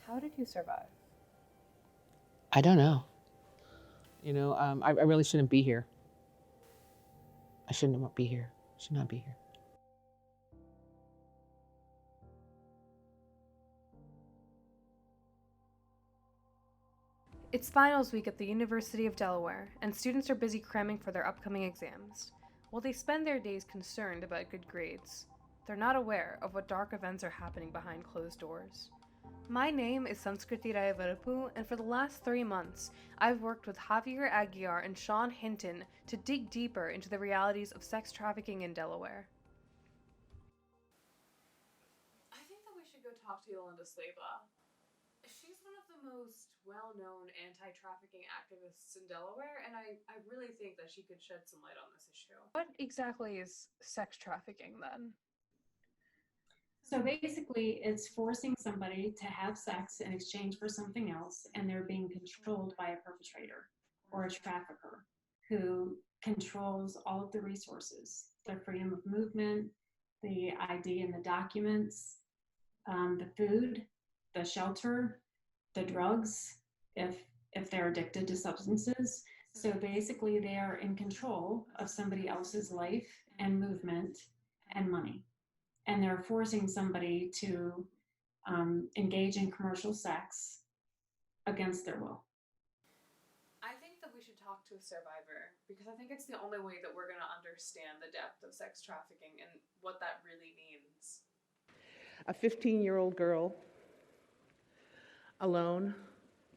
How did you survive? I don't know. I really shouldn't be here. I shouldn't be here. Should not be here. It's finals week at the University of Delaware, and students are busy cramming for their upcoming exams. While they spend their days concerned about good grades, they're not aware of what dark events are happening behind closed doors. My name is Sanskriti Rayavarapu, and for the last 3 months, I've worked with Javier Aguiar and Sean Hinton to dig deeper into the realities of sex trafficking in Delaware. I think that we should go talk to Yolanda Slava. She's one of the most well-known anti-trafficking activists in Delaware, and I really think that she could shed some light on this issue. What exactly is sex trafficking then? So basically, it's forcing somebody to have sex in exchange for something else, and they're being controlled by a perpetrator or a trafficker who controls all of the resources, the freedom of movement, the ID and the documents, the food, the shelter, the drugs, if they're addicted to substances. So basically, they are in control of somebody else's life and movement and money, and they're forcing somebody to engage in commercial sex against their will. I think that we should talk to a survivor because I think it's the only way that we're going to understand the depth of sex trafficking and what that really means. A 15-year-old girl, alone,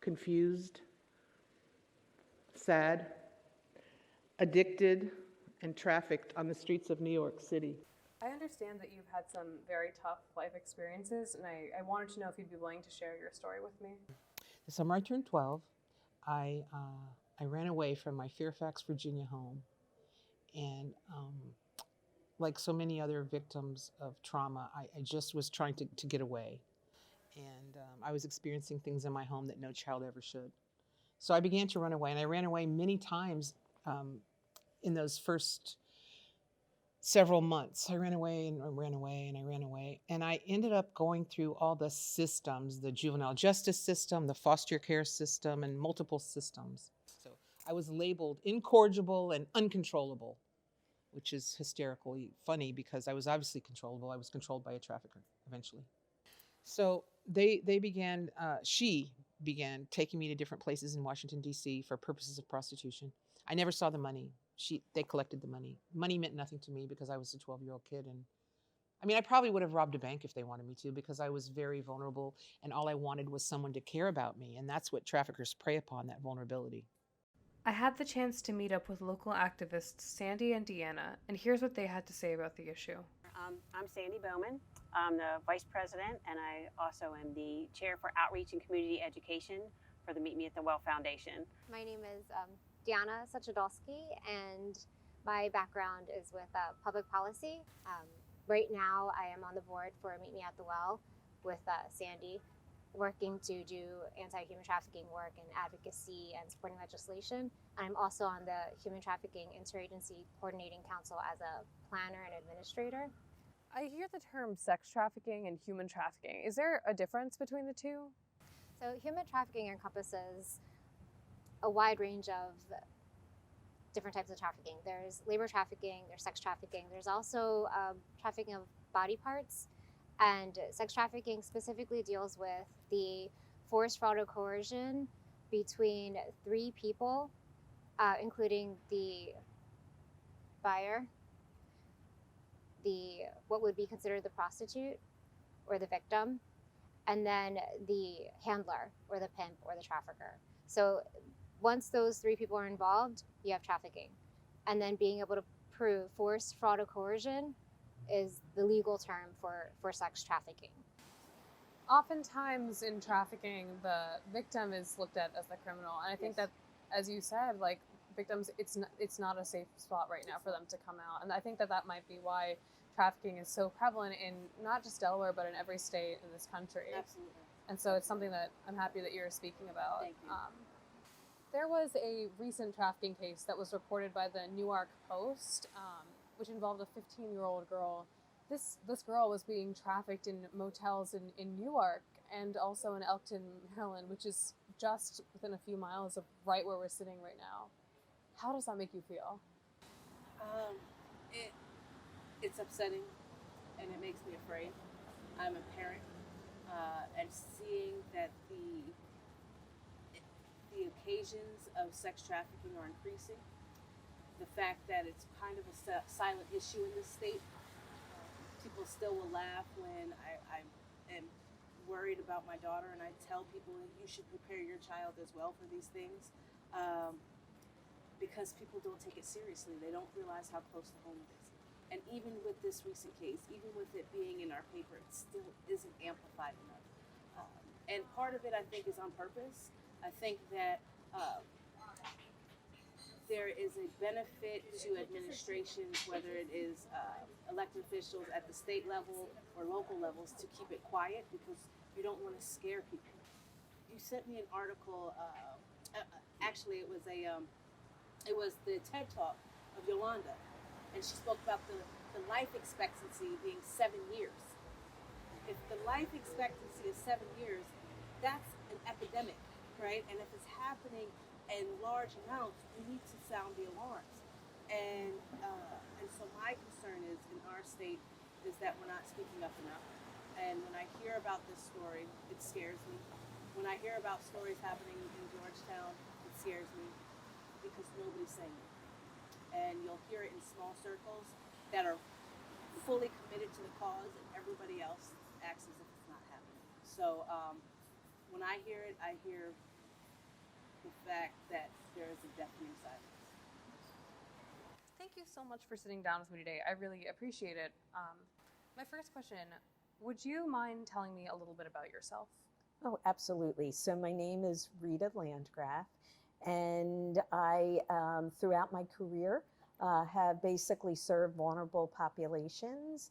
confused, sad, addicted, and trafficked on the streets of New York City. I understand that you've had some very tough life experiences, and I wanted to know if you'd be willing to share your story with me. The summer I turned 12, I ran away from my Fairfax, Virginia home. And like so many other victims of trauma, I just was trying to get away. And I was experiencing things in my home that no child ever should. So I began to run away, and I ran away many times in those first several months. I ran away and I ran away and I ran away. And I ended up going through all the systems, the juvenile justice system, the foster care system, and multiple systems. So I was labeled incorrigible and uncontrollable, which is hysterically funny because I was obviously controllable. I was controlled by a trafficker eventually. So she began taking me to different places in Washington, D.C. for purposes of prostitution. I never saw the money. They collected the money. Money meant nothing to me because I was a 12-year-old kid. And I mean, I probably would have robbed a bank if they wanted me to because I was very vulnerable and all I wanted was someone to care about me. And that's what traffickers prey upon, that vulnerability. I had the chance to meet up with local activists Sandy and Deanna, and here's what they had to say about the issue. I'm Sandy Bowman. I'm the Vice President, and I also am the Chair for Outreach and Community Education for the Meet Me at the Well Foundation. My name is Diana Suchodolski, and my background is with public policy. Right now, I am on the board for Meet Me at the Well with Sandy, working to do anti-human trafficking work and advocacy and supporting legislation. And I'm also on the Human Trafficking Interagency Coordinating Council as a planner and administrator. I hear the term sex trafficking and human trafficking. Is there a difference between the two? So human trafficking encompasses a wide range of different types of trafficking. There's labor trafficking, there's sex trafficking, there's also trafficking of body parts. And sex trafficking specifically deals with the force, fraud, or coercion between 3 people, including the buyer, what would be considered the prostitute or the victim, and then the handler or the pimp or the trafficker. So once those 3 people are involved, you have trafficking. And then being able to prove force, fraud, or coercion is the legal term for sex trafficking. Oftentimes in trafficking, the victim is looked at as the criminal. And I think that, as you said, like victims, it's not a safe spot right now for them to come out. And I think that might be why trafficking is so prevalent in not just Delaware, but in every state in this country. Absolutely. And so it's something that I'm happy that you're speaking about. Thank you. There was a recent trafficking case that was reported by the Newark Post, which involved a 15-year-old girl. This girl was being trafficked in motels in Newark, and also in Elkton, Maryland, which is just within a few miles of right where we're sitting right now. How does that make you feel? It it's upsetting, and it makes me afraid. I'm a parent, and seeing that the occasions of sex trafficking are increasing, the fact that it's kind of a silent issue in this state. People still will laugh when I am worried about my daughter, and I tell people that you should prepare your child as well for these things, because people don't take it seriously. They don't realize how close to home it is. And even with this recent case, even with it being in our paper, it still isn't amplified enough. And part of it, I think, is on purpose. I think that there is a benefit to administrations, whether it is elected officials at the state level or local levels, to keep it quiet because you don't want to scare people. You sent me an article. Actually, it was the TED Talk of Yolanda, and she spoke about the life expectancy being 7 years. If the life expectancy is 7 years, that's an epidemic, right? And if it's happening in large amounts, we need to sound the alarms. And so my concern is in our state is that we're not speaking up enough. And when I hear about this story, it scares me. When I hear about stories happening in Georgetown, it scares me because nobody's saying it. And you'll hear it in small circles that are fully committed to the cause, and everybody else acts as if it's not happening. So when I hear it, I hear the fact that there is a deafening silence. Thank you so much for sitting down with me today. I really appreciate it. My first question, would you mind telling me a little bit about yourself? Oh, absolutely. So my name is Rita Landgraf, and I, throughout my career, have basically served vulnerable populations.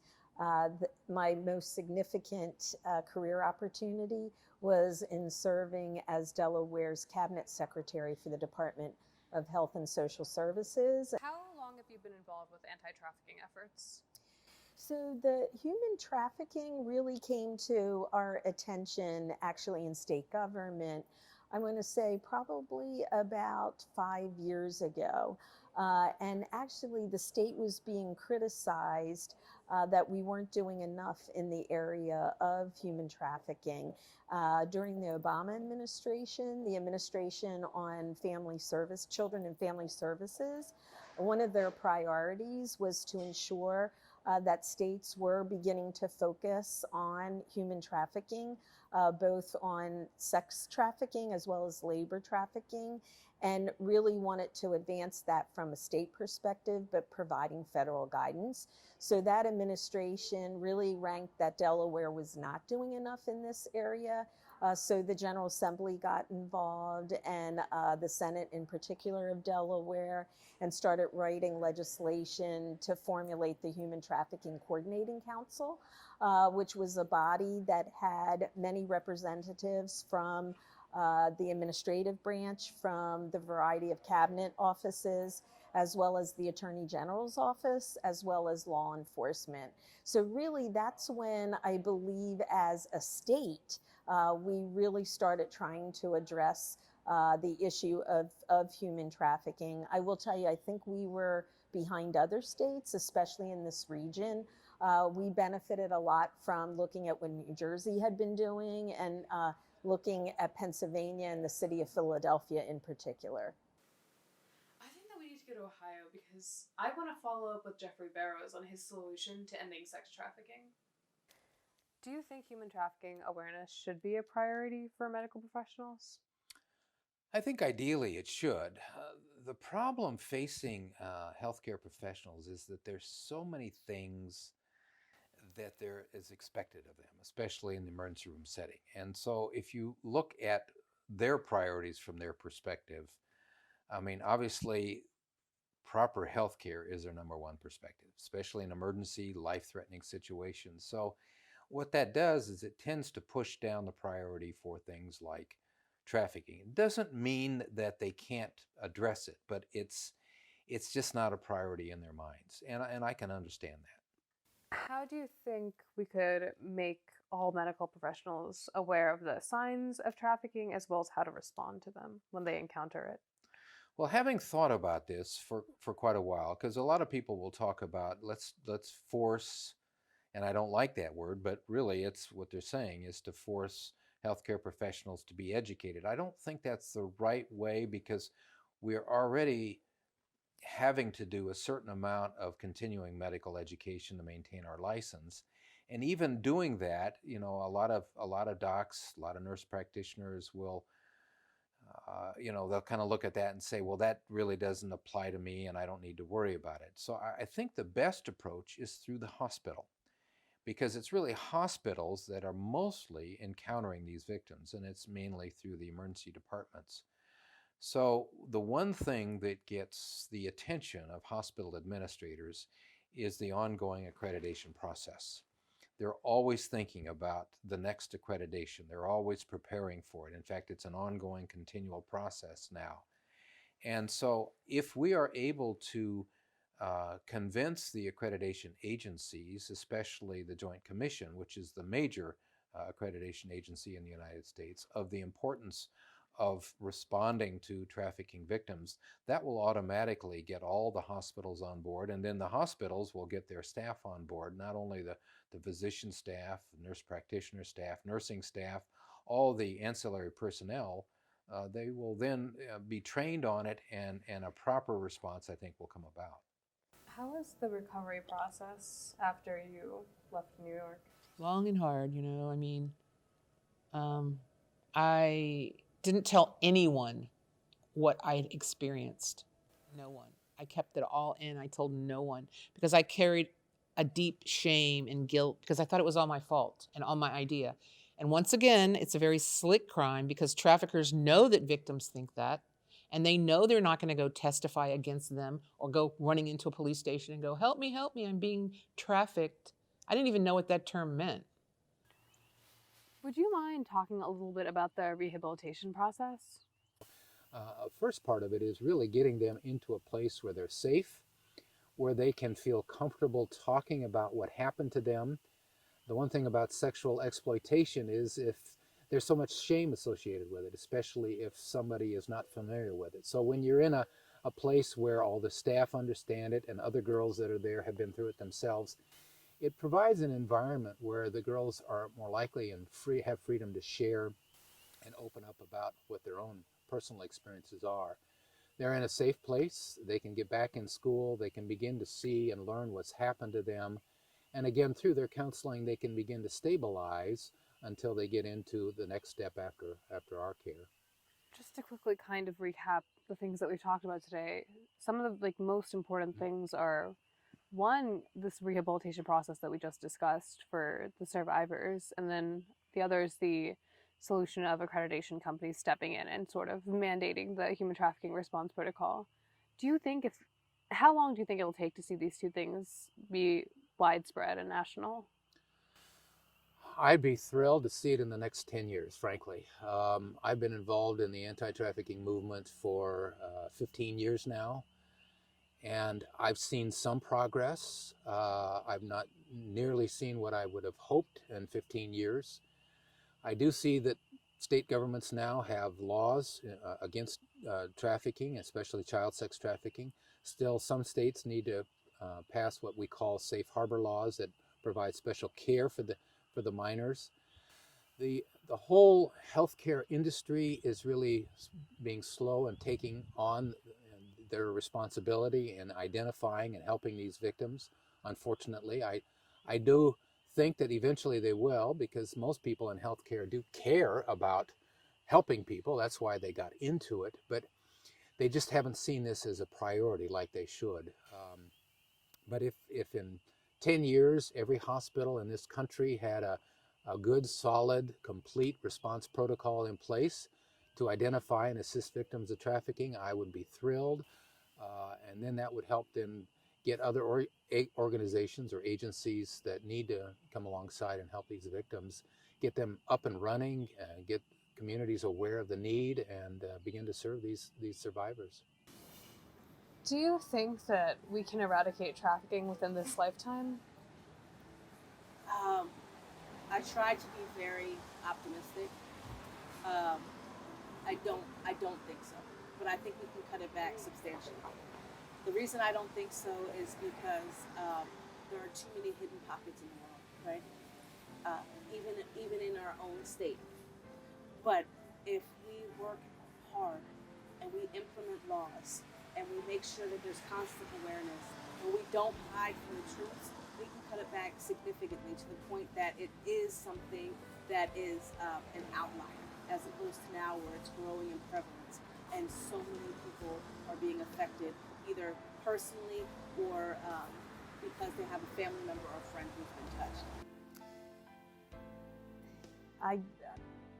My most significant career opportunity was in serving as Delaware's Cabinet Secretary for the Department of Health and Social Services. How long have you been involved with anti-trafficking efforts? So the human trafficking really came to our attention actually in state government, I want to say probably about 5 years ago. And actually the state was being criticized that we weren't doing enough in the area of human trafficking. During the Obama administration, the administration on children and family services, one of their priorities was to ensure that states were beginning to focus on human trafficking, both on sex trafficking as well as labor trafficking, and really wanted to advance that from a state perspective, but providing federal guidance. So that administration really ranked that Delaware was not doing enough in this area. So the General Assembly got involved, and the Senate in particular of Delaware, and started writing legislation to formulate the Human Trafficking Coordinating Council, which was a body that had many representatives from the administrative branch, from the variety of cabinet offices, as well as the Attorney General's office, as well as law enforcement. So really that's when I believe as a state, we really started trying to address the issue of human trafficking. I will tell you, I think we were behind other states, especially in this region. We benefited a lot from looking at what New Jersey had been doing and looking at Pennsylvania and the city of Philadelphia in particular. I think that we need to go to Ohio because I want to follow up with Jeffrey Barrows on his solution to ending sex trafficking. Do you think human trafficking awareness should be a priority for medical professionals? I think ideally it should. The problem facing healthcare professionals is that there's so many things that there is expected of them, especially in the emergency room setting. And so if you look at their priorities from their perspective, I mean, obviously proper health care is their number one perspective, especially in emergency, life-threatening situations. So what that does is it tends to push down the priority for things like trafficking. It doesn't mean that they can't address it, but it's just not a priority in their minds. And I can understand that. How do you think we could make all medical professionals aware of the signs of trafficking as well as how to respond to them when they encounter it? Well, having thought about this for quite a while, because a lot of people will talk about let's force, and I don't like that word, but really it's what they're saying is to force healthcare professionals to be educated. I don't think that's the right way because we're already having to do a certain amount of continuing medical education to maintain our license. And even doing that, a lot of docs, a lot of nurse practitioners will they'll kind of look at that and say, well, that really doesn't apply to me and I don't need to worry about it. So I think the best approach is through the hospital because it's really hospitals that are mostly encountering these victims, and it's mainly through the emergency departments. So the one thing that gets the attention of hospital administrators is the ongoing accreditation process. They're always thinking about the next accreditation. They're always preparing for it. In fact, it's an ongoing, continual process now. And so, if we are able to convince the accreditation agencies, especially the Joint Commission, which is the major accreditation agency in the United States, of the importance of responding to trafficking victims, that will automatically get all the hospitals on board. And then the hospitals will get their staff on board, not only the physician staff, the nurse practitioner staff, nursing staff, all the ancillary personnel. They will then be trained on it, and a proper response, I think, will come about. How was the recovery process after you left New York? Long and hard, I mean, I didn't tell anyone what I'd experienced. No one. I kept it all in. I told no one because I carried a deep shame and guilt because I thought it was all my fault and all my idea. And once again, it's a very slick crime because traffickers know that victims think that, and they know they're not going to go testify against them or go running into a police station and go, help me, I'm being trafficked. I didn't even know what that term meant. Would you mind talking a little bit about the rehabilitation process? First part of it is really getting them into a place where they're safe, where they can feel comfortable talking about what happened to them. The one thing about sexual exploitation is if there's so much shame associated with it, especially if somebody is not familiar with it. So when you're in a place where all the staff understand it and other girls that are there have been through it themselves, it provides an environment where the girls are more likely and have freedom to share and open up about what their own personal experiences are. They're in a safe place. They can get back in school. They can begin to see and learn what's happened to them. And again, through their counseling, they can begin to stabilize until they get into the next step after our care. Just to quickly kind of recap the things that we've talked about today, some of the most important things are, one, this rehabilitation process that we just discussed for the survivors, and then the other is the solution of accreditation companies stepping in and sort of mandating the human trafficking response protocol. How long do you think it'll take to see these two things be widespread and national? I'd be thrilled to see it in the next 10 years, frankly. I've been involved in the anti-trafficking movement for 15 years now, and I've seen some progress. I've not nearly seen what I would have hoped in 15 years. I do see that state governments now have laws against trafficking, especially child sex trafficking. Still, some states need to pass what we call safe harbor laws that provide special care for the minors. The whole healthcare industry is really being slow and taking on their responsibility in identifying and helping these victims. Unfortunately, I do think that eventually they will, because most people in healthcare do care about helping people. That's why they got into it, but they just haven't seen this as a priority like they should. But if in 10 years every hospital in this country had a good, solid, complete response protocol in place to identify and assist victims of trafficking, I would be thrilled. And then that would help them get other organizations or agencies that need to come alongside and help these victims, get them up and running, get communities aware of the need, and begin to serve these survivors. Do you think that we can eradicate trafficking within this lifetime? I try to be very optimistic. I don't think so, but I think we can cut it back substantially. The reason I don't think so is because there are too many hidden pockets in the world, right? Even in our own state. But if we work hard and we implement laws and we make sure that there's constant awareness and we don't hide from the truths, we can cut it back significantly to the point that it is something that is an outlier, as opposed to now where it's growing in prevalence and so many people are being affected either personally or because they have a family member or friend who's been touched.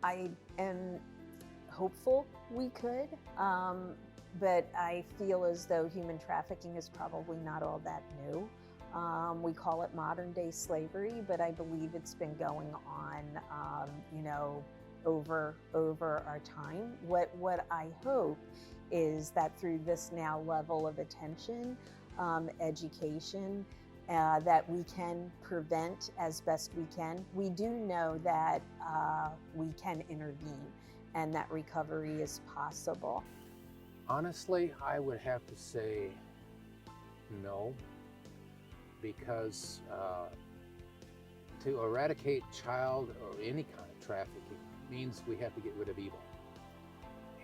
I am hopeful we could, but I feel as though human trafficking is probably not all that new. We call it modern day slavery, but I believe it's been going on, over our time. What I hope is that through this now level of attention, education, that we can prevent as best we can. We do know that we can intervene and that recovery is possible. Honestly, I would have to say no, because to eradicate child or any kind of trafficking means we have to get rid of evil.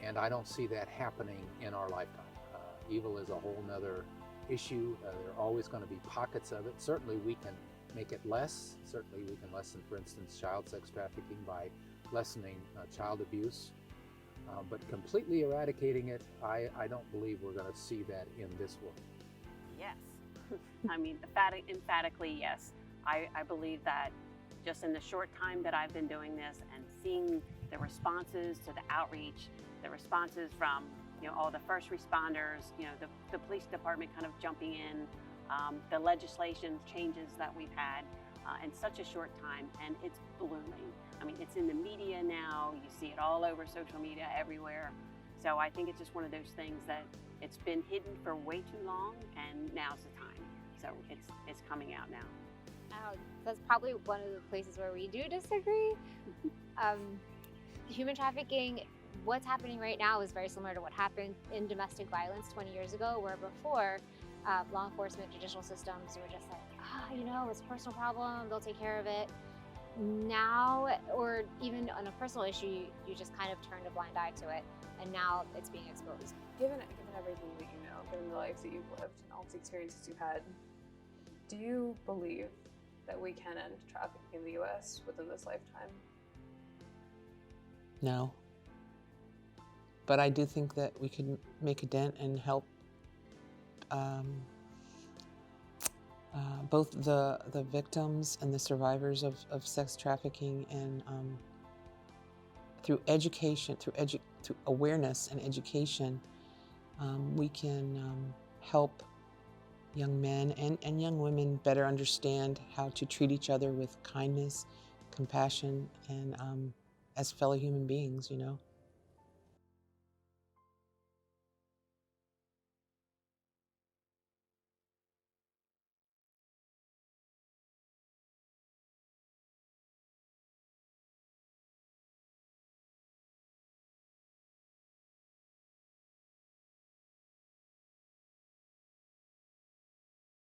And I don't see that happening in our lifetime. Evil is a whole nother issue. There are always going to be pockets of it. Certainly we can make it less. Certainly we can lessen, for instance, child sex trafficking by lessening child abuse. But completely eradicating it, I don't believe we're going to see that in this world. Yes. I mean, emphatically, yes. I believe that just in the short time that I've been doing this and seeing the responses to the outreach, the responses from all the first responders, the police department kind of jumping in, the legislation changes that we've had in such a short time, and it's blooming. I mean, it's in the media now. You see it all over social media everywhere. So I think it's just one of those things that it's been hidden for way too long, and now's the time. So it's coming out now. That's probably one of the places where we do disagree. Human trafficking, what's happening right now is very similar to what happened in domestic violence 20 years ago, where before law enforcement, judicial systems were just like, it's a personal problem, they'll take care of it. Now, or even on a personal issue, you just kind of turned a blind eye to it, and now it's being exposed. Given everything that you know, given the lives that you've lived and all the experiences you've had, do you believe that we can end trafficking in the U.S. within this lifetime? No. But I do think that we could make a dent and help both the victims and the survivors of sex trafficking, and through education, through awareness and education, we can help young men and young women better understand how to treat each other with kindness, compassion, and as fellow human beings,